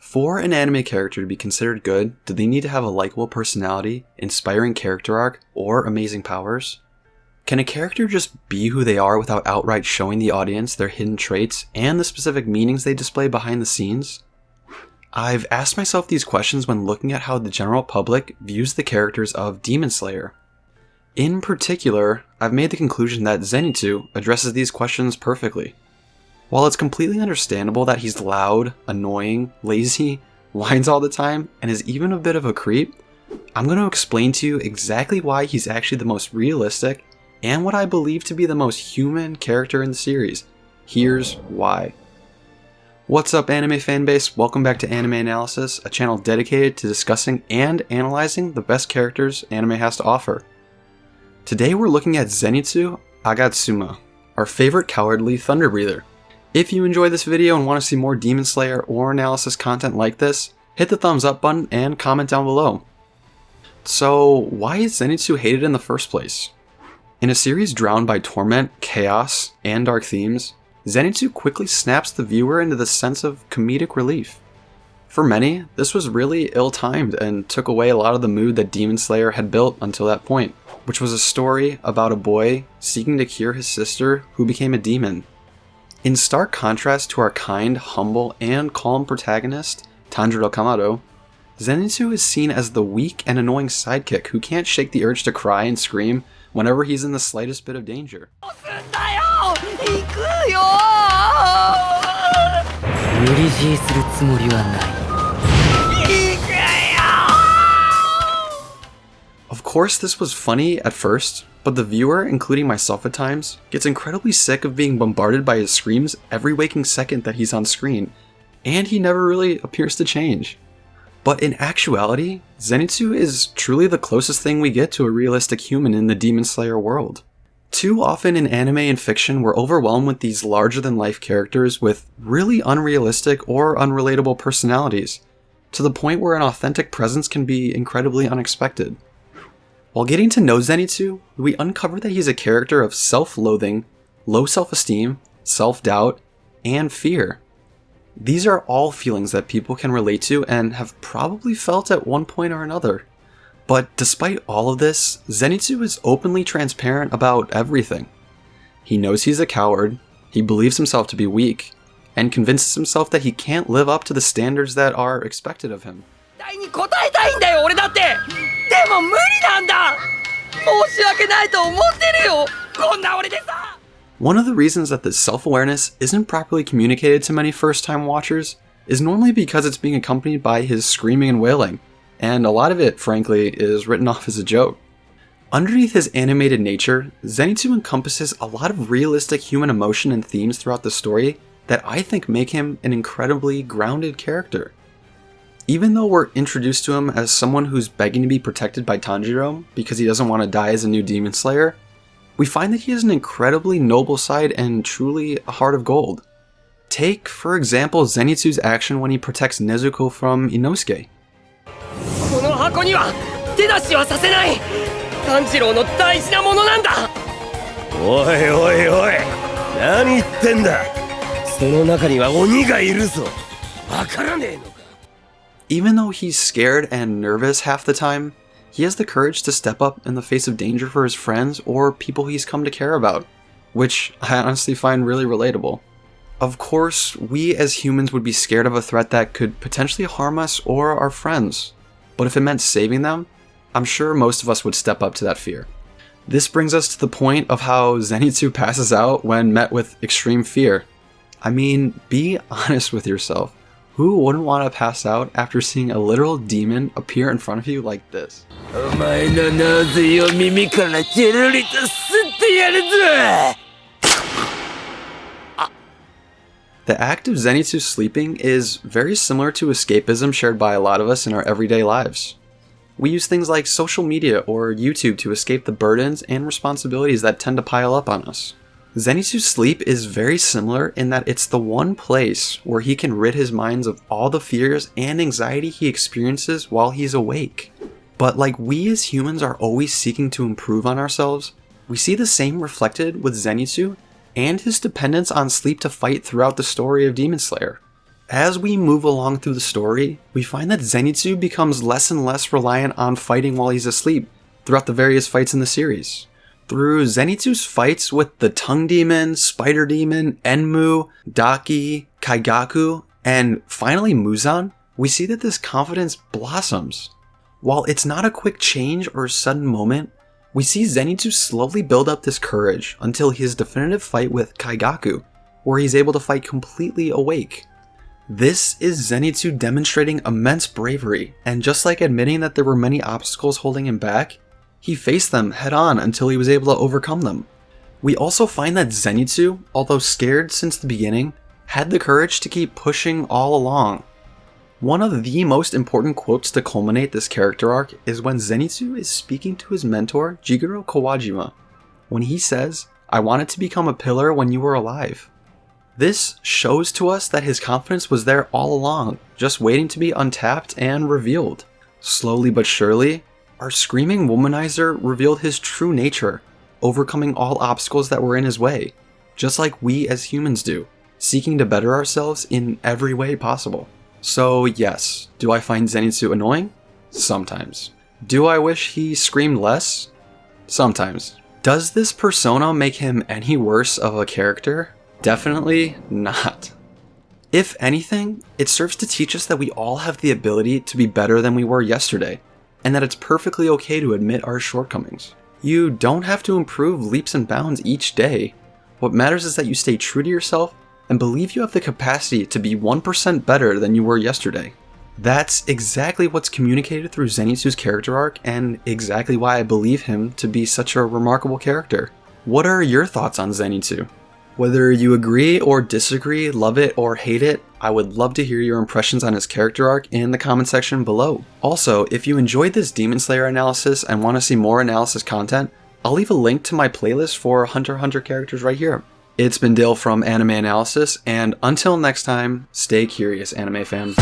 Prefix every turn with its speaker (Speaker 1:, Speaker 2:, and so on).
Speaker 1: For an anime character to be considered good, do they need to have a likable personality, inspiring character arc, or amazing powers? Can a character just be who they are without outright showing the audience their hidden traits and the specific meanings they display behind the scenes? I've asked myself these questions when looking at how the general public views the characters of Demon Slayer. In particular, I've made the conclusion that Zenitsu addresses these questions perfectly. While it's completely understandable that he's loud, annoying, lazy, whines all the time, and is even a bit of a creep, I'm going to explain to you exactly why he's actually the most realistic and what I believe to be the most human character in the series. Here's why. What's up, anime fanbase? Welcome back to Anime Analysis, a channel dedicated to discussing and analyzing the best characters anime has to offer. Today we're looking at Zenitsu Agatsuma, our favorite cowardly thunder breather. If you enjoy this video and want to see more Demon Slayer or analysis content like this, hit the thumbs up button and comment down below. So, why is Zenitsu hated in the first place? In a series drowned by torment, chaos, and dark themes, Zenitsu quickly snaps the viewer into the sense of comedic relief. For many, this was really ill-timed and took away a lot of the mood that Demon Slayer had built until that point, which was a story about a boy seeking to cure his sister who became a demon. In stark contrast to our kind, humble, and calm protagonist, Tanjiro Kamado, Zenitsu is seen as the weak and annoying sidekick who can't shake the urge to cry and scream whenever he's in the slightest bit of danger. Of course, this was funny at first, but the viewer, including myself at times, gets incredibly sick of being bombarded by his screams every waking second that he's on screen, and he never really appears to change. But in actuality, Zenitsu is truly the closest thing we get to a realistic human in the Demon Slayer world. Too often in anime and fiction, we're overwhelmed with these larger-than-life characters with really unrealistic or unrelatable personalities, to the point where an authentic presence can be incredibly unexpected. While getting to know Zenitsu, we uncover that he's a character of self-loathing, low self-esteem, self-doubt, and fear. These are all feelings that people can relate to and have probably felt at one point or another. But despite all of this, Zenitsu is openly transparent about everything. He knows he's a coward, he believes himself to be weak, and convinces himself that he can't live up to the standards that are expected of him. One of the reasons that this self-awareness isn't properly communicated to many first-time watchers is normally because it's being accompanied by his screaming and wailing, and a lot of it, frankly, is written off as a joke. Underneath his animated nature, Zenitsu encompasses a lot of realistic human emotion and themes throughout the story that I think make him an incredibly grounded character. Even though we're introduced to him as someone who's begging to be protected by Tanjiro because he doesn't want to die as a new Demon Slayer, we find that he has an incredibly noble side and truly a heart of gold. Take, for example, Zenitsu's action when he protects Nezuko from Inosuke. Even though he's scared and nervous half the time, he has the courage to step up in the face of danger for his friends or people he's come to care about, which I honestly find really relatable. Of course, we as humans would be scared of a threat that could potentially harm us or our friends, but if it meant saving them, I'm sure most of us would step up to that fear. This brings us to the point of how Zenitsu passes out when met with extreme fear. I mean, be honest with yourself. Who wouldn't want to pass out after seeing a literal demon appear in front of you like this? The act of Zenitsu sleeping is very similar to escapism shared by a lot of us in our everyday lives. We use things like social media or YouTube to escape the burdens and responsibilities that tend to pile up on us. Zenitsu's sleep is very similar in that it's the one place where he can rid his mind of all the fears and anxiety he experiences while he's awake. But like we as humans are always seeking to improve on ourselves, we see the same reflected with Zenitsu and his dependence on sleep to fight throughout the story of Demon Slayer. As we move along through the story, we find that Zenitsu becomes less and less reliant on fighting while he's asleep throughout the various fights in the series. Through Zenitsu's fights with the Tongue Demon, Spider Demon, Enmu, Daki, Kaigaku, and finally Muzan, we see that this confidence blossoms. While it's not a quick change or sudden moment, we see Zenitsu slowly build up this courage until his definitive fight with Kaigaku, where he's able to fight completely awake. This is Zenitsu demonstrating immense bravery, and just like admitting that there were many obstacles holding him back, he faced them head on until he was able to overcome them. We also find that Zenitsu, although scared since the beginning, had the courage to keep pushing all along. One of the most important quotes to culminate this character arc is when Zenitsu is speaking to his mentor, Jigoro Kawajima, when he says, "I wanted to become a pillar when you were alive." This shows to us that his confidence was there all along, just waiting to be untapped and revealed. Slowly but surely, our screaming womanizer revealed his true nature, overcoming all obstacles that were in his way, just like we as humans do, seeking to better ourselves in every way possible. So yes, do I find Zenitsu annoying? Sometimes. Do I wish he screamed less? Sometimes. Does this persona make him any worse of a character? Definitely not. If anything, it serves to teach us that we all have the ability to be better than we were yesterday, and that it's perfectly okay to admit our shortcomings. You don't have to improve leaps and bounds each day. What matters is that you stay true to yourself and believe you have the capacity to be 1% better than you were yesterday. That's exactly what's communicated through Zenitsu's character arc, and exactly why I believe him to be such a remarkable character. What are your thoughts on Zenitsu? Whether you agree or disagree, love it or hate it, I would love to hear your impressions on his character arc in the comment section below. Also, if you enjoyed this Demon Slayer analysis and want to see more analysis content, I'll leave a link to my playlist for Hunter x Hunter characters right here. It's been Dale from Anime Analysis, and until next time, stay curious, anime fam.